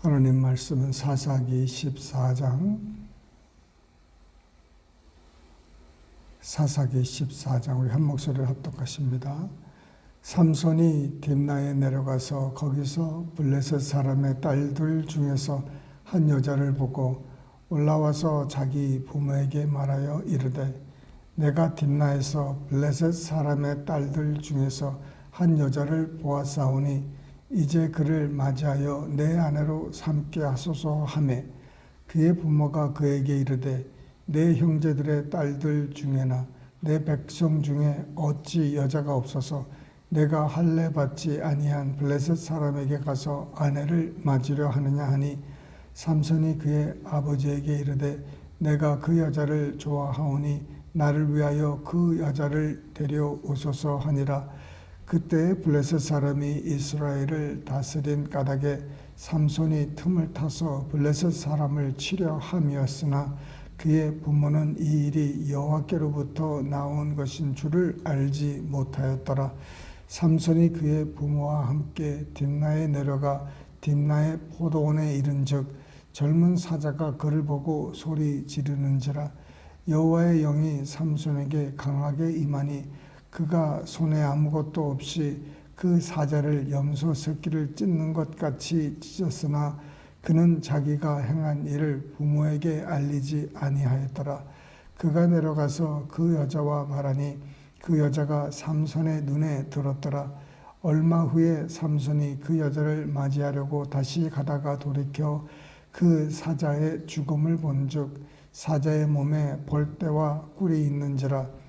하나님 말씀은 사사기 14장 우리 한 목소리를 합독하십니다. 삼손이 딥나에 내려가서 거기서 블레셋 사람의 딸들 중에서 한 여자를 보고 올라와서 자기 부모에게 말하여 이르되 내가 딥나에서 블레셋 사람의 딸들 중에서 한 여자를 보았사오니 이제 그를 맞이하여 내 아내로 삼게 하소서 하매 그의 부모가 그에게 이르되 내 형제들의 딸들 중에나 내 백성 중에 어찌 여자가 없어서 내가 할례 받지 아니한 블레셋 사람에게 가서 아내를 맞으려 하느냐 하니 삼손이 그의 아버지에게 이르되 내가 그 여자를 좋아하오니 나를 위하여 그 여자를 데려오소서 하니라. 그때 블레셋 사람이 이스라엘을 다스린 까닭에 삼손이 틈을 타서 블레셋 사람을 치려 함이었으나 그의 부모는 이 일이 여호와께로부터 나온 것인 줄을 알지 못하였더라. 삼손이 그의 부모와 함께 딥나에 내려가 딥나의 포도원에 이른즉 젊은 사자가 그를 보고 소리 지르는지라. 여호와의 영이 삼손에게 강하게 임하니 그가 손에 아무것도 없이 그 사자를 염소 새끼를 찢는 것 같이 찢었으나 그는 자기가 행한 일을 부모에게 알리지 아니하였더라. 그가 내려가서 그 여자와 말하니 그 여자가 삼손의 눈에 들었더라. 얼마 후에 삼손이 그 여자를 맞이하려고 다시 가다가 돌이켜 그 사자의 죽음을 본즉 사자의 몸에 볼대와 꿀이 있는지라.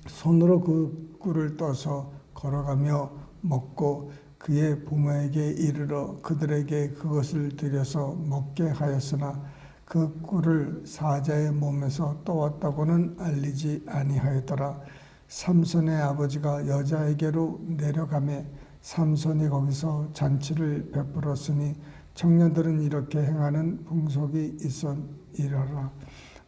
손으로 그 꿀을 떠서 걸어가며 먹고 그의 부모에게 이르러 그들에게 그것을 드려서 먹게 하였으나 그 꿀을 사자의 몸에서 떠왔다고는 알리지 아니하였더라. 삼손의 아버지가 여자에게로 내려가매 삼손이 거기서 잔치를 베풀었으니 청년들은 이렇게 행하는 풍속이 있었이러라.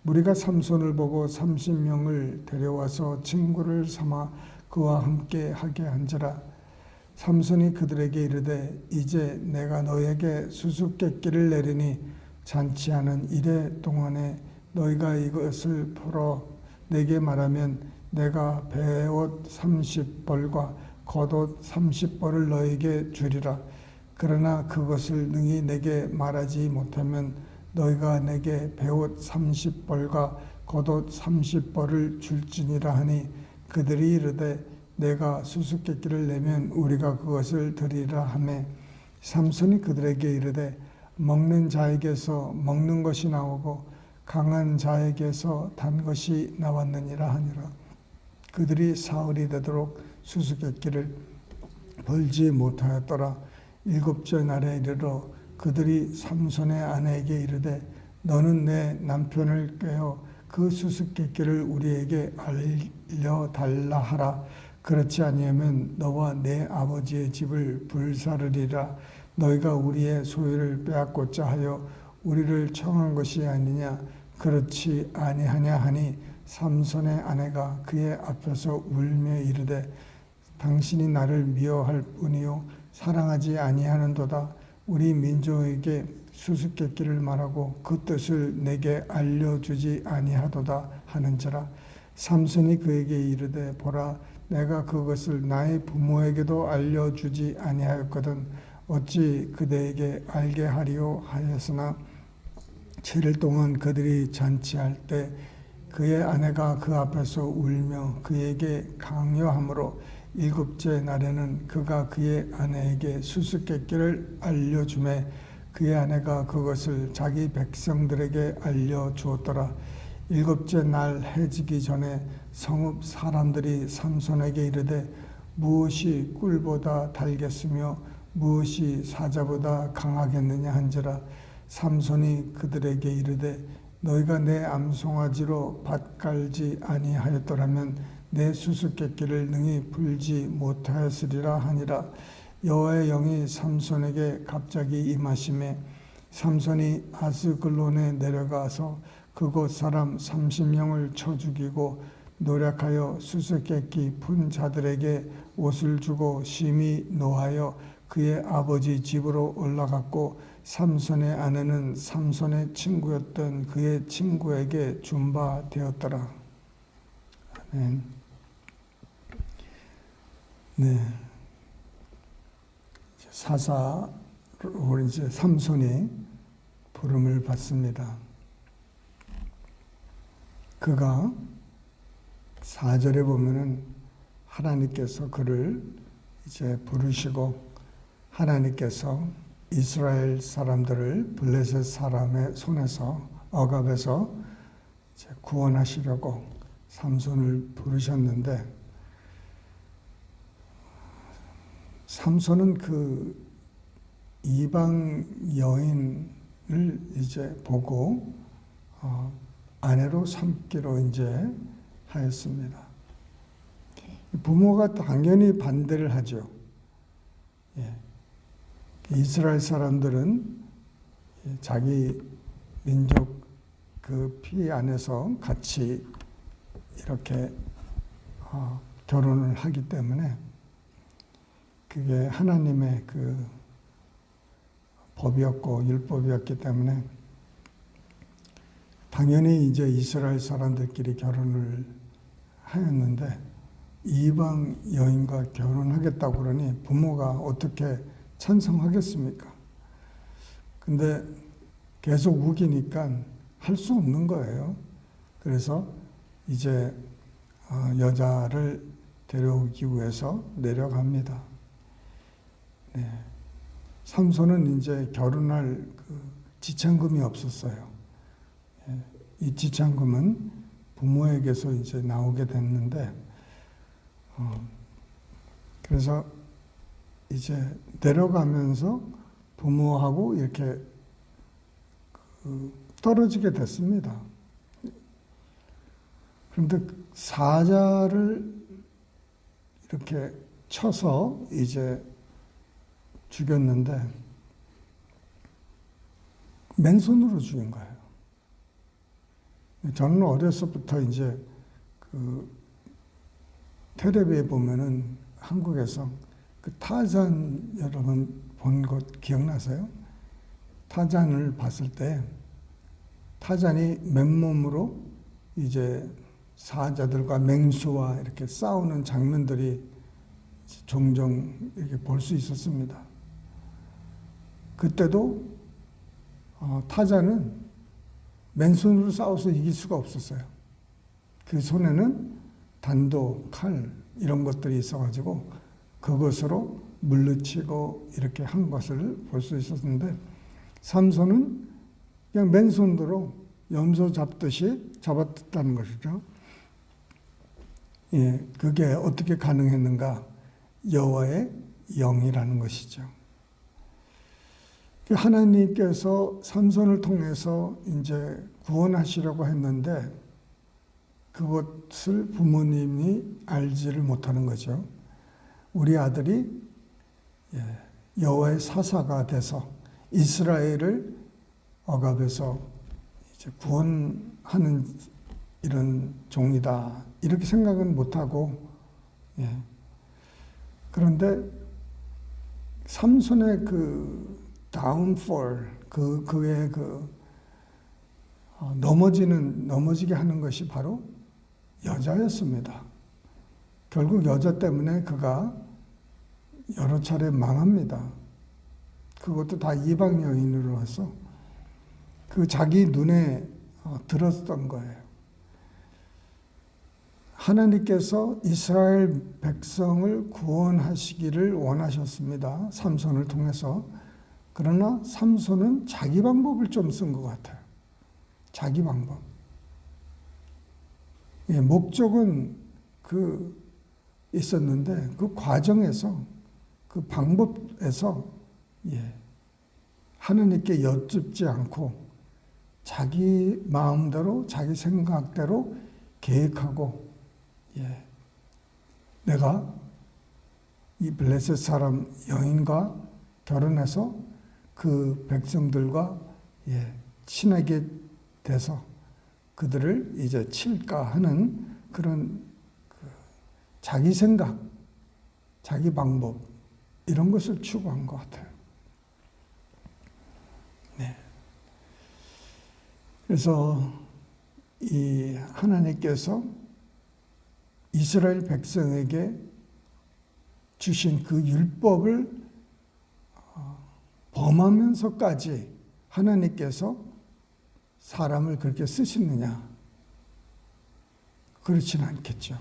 무리가 삼손을 보고 30명을 데려와서 친구를 삼아 그와 함께 하게 한지라. 삼손이 그들에게 이르되 이제 내가 너에게 수수께끼를 내리니 잔치하는 이래 동안에 너희가 이것을 풀어 내게 말하면 내가 베옷 30벌과 겉옷 30벌을 너에게 주리라. 그러나 그것을 능히 내게 말하지 못하면 너희가 내게 베옷 30벌과 겉옷 30벌을 줄지니라 하니 그들이 이르되 내가 수수께끼를 내면 우리가 그것을 드리라 하매 삼손이 그들에게 이르되 먹는 자에게서 먹는 것이 나오고 강한 자에게서 단 것이 나왔느니라 하니라. 그들이 사흘이 되도록 수수께끼를 벌지 못하였더라. 일곱째 날에 이르러 그들이 삼손의 아내에게 이르되 너는 내 남편을 꾀어 그 수수께끼를 우리에게 알려달라 하라. 그렇지 아니하면 너와 내 아버지의 집을 불사르리라. 너희가 우리의 소유를 빼앗고자 하여 우리를 청한 것이 아니냐. 그렇지 아니하냐 하니 삼손의 아내가 그의 앞에서 울며 이르되 당신이 나를 미워할 뿐이요 사랑하지 아니하는도다. 우리 민족에게 수수께끼를 말하고 그 뜻을 내게 알려주지 아니하도다 하는지라. 삼손이 그에게 이르되 보라 내가 그것을 나의 부모에게도 알려주지 아니하였거든 어찌 그대에게 알게 하리요 하였으나 7일 동안 그들이 잔치할 때 그의 아내가 그 앞에서 울며 그에게 강요함으로 일곱째 날에는 그가 그의 아내에게 수수께끼를 알려주매 그의 아내가 그것을 자기 백성들에게 알려주었더라. 일곱째 날 해지기 전에 성읍 사람들이 삼손에게 이르되 무엇이 꿀보다 달겠으며 무엇이 사자보다 강하겠느냐 한지라. 삼손이 그들에게 이르되 너희가 내 암송아지로 밭 갈지 아니하였더라면 내 수수께끼를 능히 풀지 못하였으리라 하니라. 여호와의 영이 삼손에게 갑자기 임하심에 삼손이 아스글론에 내려가서 그곳 사람 30명을 쳐 죽이고 노력하여 수수께끼 푼 자들에게 옷을 주고 심히 노하여 그의 아버지 집으로 올라갔고 삼손의 아내는 삼손의 친구였던 그의 친구에게 준 바 되었더라. 아멘. 네. 사사로 이제 삼손이 부름을 받습니다. 그가 4절에 보면은 하나님께서 그를 이제 부르시고 하나님께서 이스라엘 사람들을 블레셋 사람의 손에서 억압에서 이제 구원하시려고 삼손을 부르셨는데 삼손은 그 이방 여인을 이제 보고 아내로 삼기로 이제 하였습니다. 부모가 당연히 반대를 하죠. 예. 이스라엘 사람들은 자기 민족 그 피 안에서 같이 이렇게 결혼을 하기 때문에 그게 하나님의 그 법이었고 율법이었기 때문에 당연히 이제 이스라엘 사람들끼리 결혼을 하였는데 이방 여인과 결혼하겠다고 그러니 부모가 어떻게 찬성하겠습니까? 근데 계속 우기니까 할 수 없는 거예요. 그래서 이제 여자를 데려오기 위해서 내려갑니다. 네. 삼손은 이제 결혼할 그 지참금이 없었어요. 이 지참금은 부모에게서 이제 나오게 됐는데, 그래서 이제 내려가면서 부모하고 이렇게 떨어지게 됐습니다. 그런데 사자를 이렇게 쳐서 이제 죽였는데 맨손으로 죽인 거예요. 저는 어려서부터 이제 그 텔레비에 보면은 한국에서 그 타잔 여러분 본 것 기억나세요? 타잔을 봤을 때 타잔이 맨몸으로 이제 사자들과 맹수와 이렇게 싸우는 장면들이 종종 이렇게 볼 수 있었습니다. 그때도 타잔은 맨손으로 싸워서 이길 수가 없었어요. 그 손에는 단도, 칼 이런 것들이 있어가지고 그것으로 물리치고 이렇게 한 것을 볼 수 있었는데 삼손은 그냥 맨손으로 염소 잡듯이 잡았다는 것이죠. 예, 그게 어떻게 가능했는가? 여호와의 영이라는 것이죠. 하나님께서 삼손을 통해서 이제 구원하시려고 했는데 그것을 부모님이 알지를 못하는 거죠. 우리 아들이 여호와의 사사가 돼서 이스라엘을 억압에서 이제 구원하는 이런 종이다 이렇게 생각은 못하고 그런데 삼손의 그 다운폴 그의 넘어지게 하는 것이 바로 여자였습니다. 결국 여자 때문에 그가 여러 차례 망합니다. 그것도 다 이방 여인으로서 그 자기 눈에 들었던 거예요. 하나님께서 이스라엘 백성을 구원하시기를 원하셨습니다. 삼손을 통해서. 그러나 삼손은 자기 방법을 좀 쓴 것 같아요. 자기 방법. 목적은 있었는데 그 과정에서 그 방법에서 하나님께 여쭙지 않고 자기 마음대로 자기 생각대로 계획하고 내가 이 블레셋 사람 여인과 결혼해서 그 백성들과 친하게 돼서 그들을 이제 칠까 하는 그런 자기 생각, 자기 방법 이런 것을 추구한 것 같아요. 네. 그래서 이 하나님께서 이스라엘 백성에게 주신 그 율법을 범하면서까지 하나님께서 사람을 그렇게 쓰시느냐? 그렇지는 않겠죠.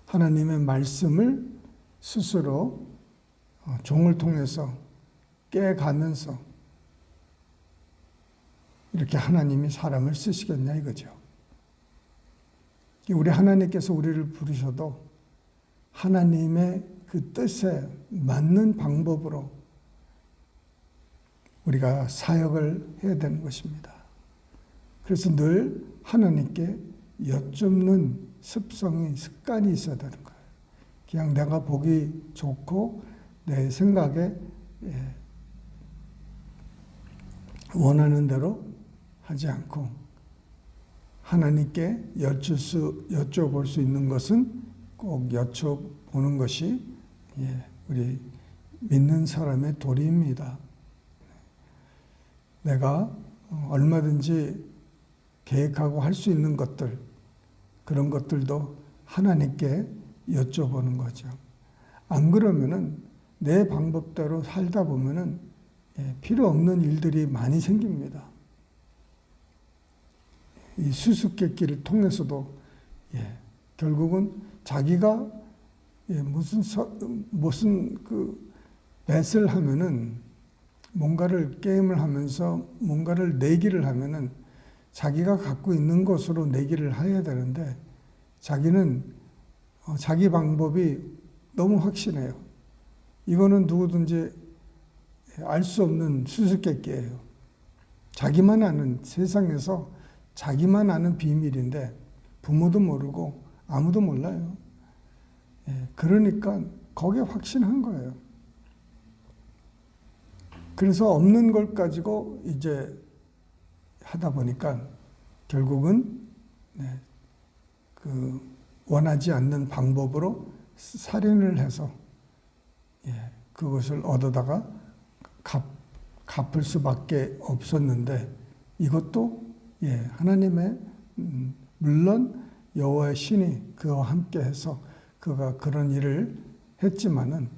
하나님의 말씀을 스스로 종을 통해서 깨가면서 이렇게 하나님이 사람을 쓰시겠냐 이거죠. 우리 하나님께서 우리를 부르셔도 하나님의 그 뜻에 맞는 방법으로 우리가 사역을 해야 되는 것입니다. 그래서 늘 하나님께 여쭙는 습관이 있어야 되는 거예요. 그냥 내가 보기 좋고 내 생각에 원하는 대로 하지 않고 하나님께 여쭤볼 수 있는 것은 꼭 여쭤보는 것이 우리 믿는 사람의 도리입니다. 내가 얼마든지 계획하고 할 수 있는 것들, 그런 것들도 하나님께 여쭤보는 거죠. 안 그러면은 내 방법대로 살다 보면은 필요 없는 일들이 많이 생깁니다. 이 수수께끼를 통해서도 결국은 자기가 무슨 그 뱃을 하면은 뭔가를 게임을 하면서 뭔가를 내기를 하면은 자기가 갖고 있는 것으로 내기를 해야 되는데 자기는 자기 방법이 너무 확신해요. 이거는 누구든지 알 수 없는 수수께끼예요. 자기만 아는, 세상에서 자기만 아는 비밀인데 부모도 모르고 아무도 몰라요. 그러니까 거기에 확신한 거예요. 그래서 없는 걸 가지고 이제 하다 보니까 결국은 그 원하지 않는 방법으로 살인을 해서 그것을 얻어다가 갚을 수밖에 없었는데 이것도 하나님의 물론 여호와의 신이 그와 함께해서 그가 그런 일을 했지만은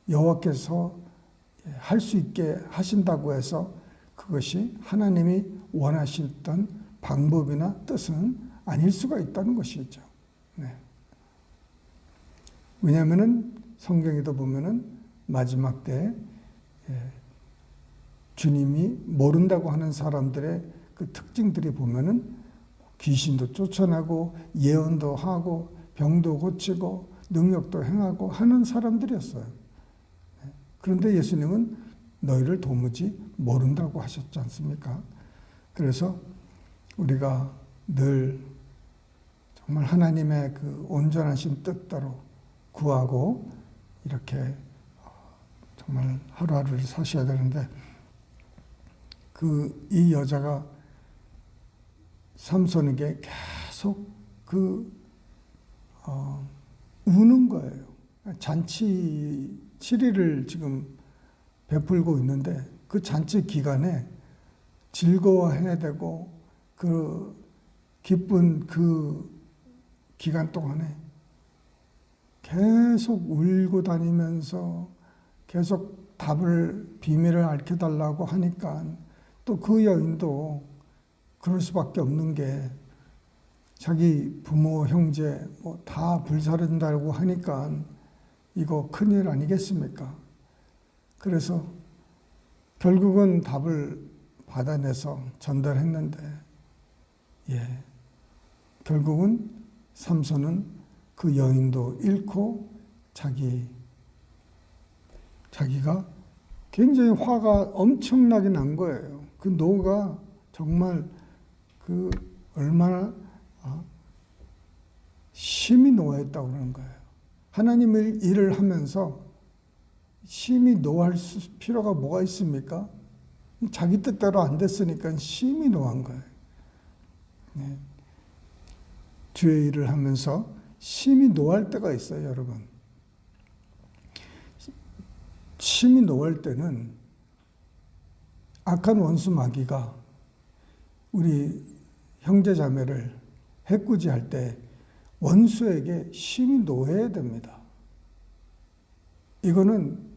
여호와께서 할 수 있게 하신다고 해서 그것이 하나님이 원하셨던 방법이나 뜻은 아닐 수가 있다는 것이죠. 왜냐하면은 성경에도 보면은 마지막 때에 주님이 모른다고 하는 사람들의 그 특징들이 보면은 귀신도 쫓아내고 예언도 하고 병도 고치고 능력도 행하고 하는 사람들이었어요. 그런데 예수님은 너희를 도무지 모른다고 하셨지 않습니까? 그래서 우리가 늘 정말 하나님의 그 온전하신 뜻대로 구하고 이렇게 정말 하루하루를 사셔야 되는데 이 여자가 삼손에게 계속 우는 거예요. 잔치 7일을 지금 베풀고 있는데 그 잔치 기간에 즐거워해야 되고 그 기쁜 그 기간 동안에 계속 울고 다니면서 계속 비밀을 알려달라고 하니까 또 그 여인도 그럴 수밖에 없는 게 자기 부모, 형제 다 불사른다고 하니까 이거 큰일 아니겠습니까? 그래서 결국은 답을 받아내서 전달했는데 결국은 삼손은 그 여인도 잃고 자기가 굉장히 화가 엄청나게 난 거예요. 그 노가 정말 얼마나 심히 노했다고 그러는 거예요. 하나님의 일을 하면서 심히 노할 필요가 뭐가 있습니까? 자기 뜻대로 안 됐으니까 심히 노한 거예요. 주의 일을 하면서 심히 노할 때가 있어요, 여러분. 심히 노할 때는 악한 원수 마귀가 우리 형제 자매를 해꾸지할 때 원수에게 심히 노해야 됩니다. 이거는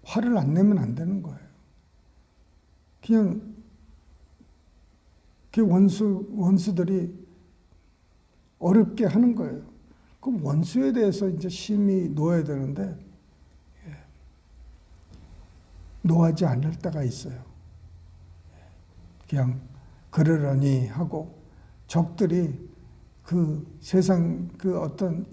화를 안 내면 안 되는 거예요. 그냥 그 원수들이 어렵게 하는 거예요. 그럼 원수에 대해서 이제 심히 놓아야 되는데 놓아지 않을 때가 있어요. 그냥 그러려니 하고 적들이 그 세상 그 어떤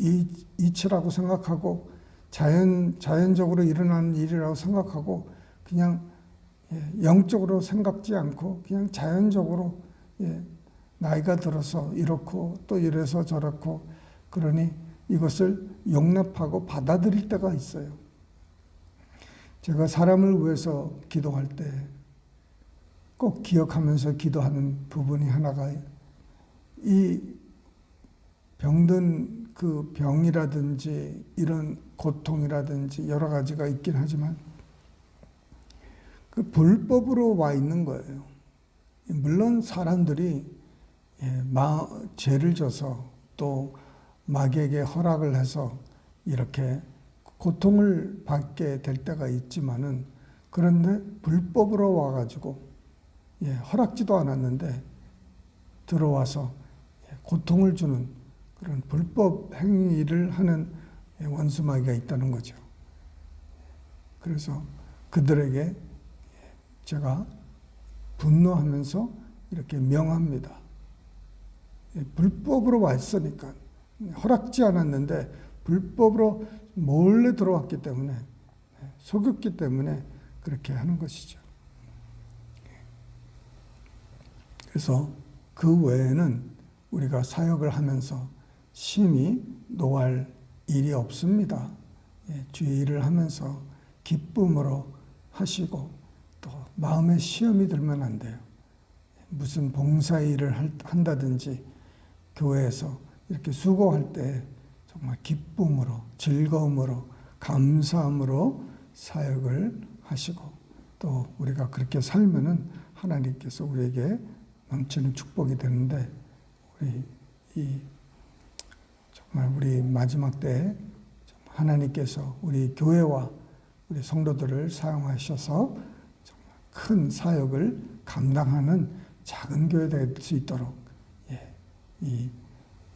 이치라고 생각하고 자연적으로 일어나는 일이라고 생각하고 그냥 영적으로 생각지 않고 그냥 자연적으로 나이가 들어서 이렇고 또 이래서 저렇고 그러니 이것을 용납하고 받아들일 때가 있어요. 제가 사람을 위해서 기도할 때 꼭 기억하면서 기도하는 부분이 하나가 이 병든 그 병이라든지 이런 고통이라든지 여러 가지가 있긴 하지만 그 불법으로 와 있는 거예요. 물론 사람들이 죄를 져서 또 마귀에게 허락을 해서 이렇게 고통을 받게 될 때가 있지만은 그런데 불법으로 와가지고 허락지도 않았는데 들어와서 고통을 주는 그런 불법 행위를 하는 원수 마귀가 있다는 거죠. 그래서 그들에게 제가 분노하면서 이렇게 명합니다. 불법으로 왔으니까 허락지 않았는데 불법으로 몰래 들어왔기 때문에 속였기 때문에 그렇게 하는 것이죠. 그래서 그 외에는 우리가 사역을 하면서 심히 노할 일이 없습니다. 주의 일을 하면서 기쁨으로 하시고 또 마음에 시험이 들면 안 돼요. 무슨 봉사 일을 한다든지 교회에서 이렇게 수고할 때 정말 기쁨으로 즐거움으로 감사함으로 사역을 하시고 또 우리가 그렇게 살면은 하나님께서 우리에게 넘치는 축복이 되는데 정말 우리 마지막 때에 하나님께서 우리 교회와 우리 성도들을 사용하셔서 정말 큰 사역을 감당하는 작은 교회 될 수 있도록 이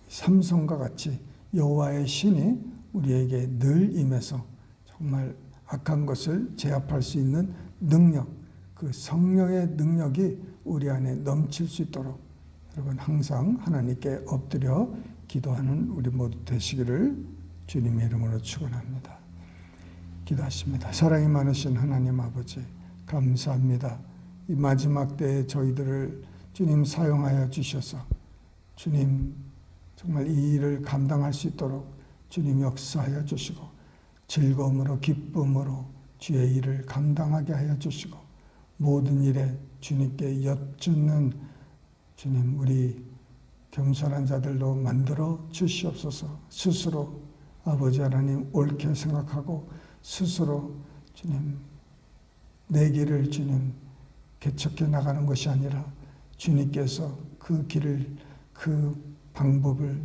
삼손과 같이 여호와의 신이 우리에게 늘 임해서 정말 악한 것을 제압할 수 있는 능력, 그 성령의 능력이 우리 안에 넘칠 수 있도록 여러분 항상 하나님께 엎드려 기도하는 우리 모두 되시기를 주님의 이름으로 축원합니다. 기도하십니다. 사랑이 많으신 하나님 아버지 감사합니다. 이 마지막 때에 저희들을 주님 사용하여 주셔서 주님 정말 이 일을 감당할 수 있도록 주님 역사하여 주시고 즐거움으로 기쁨으로 주의 일을 감당하게 하여 주시고 모든 일에 주님께 여쭙는 주님 우리 겸손한 자들로 만들어 주시옵소서. 스스로 아버지 하나님 옳게 생각하고 스스로 주님 내 길을 주님 개척해 나가는 것이 아니라 주님께서 그 길을 그 방법을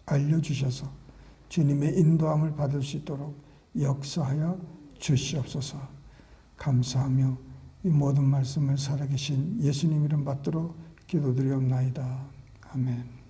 알려주셔서 주님의 인도함을 받을 수 있도록 역사하여 주시옵소서. 감사하며 이 모든 말씀을 살아계신 예수님 이름 받들어 기도드리옵나이다. 아멘.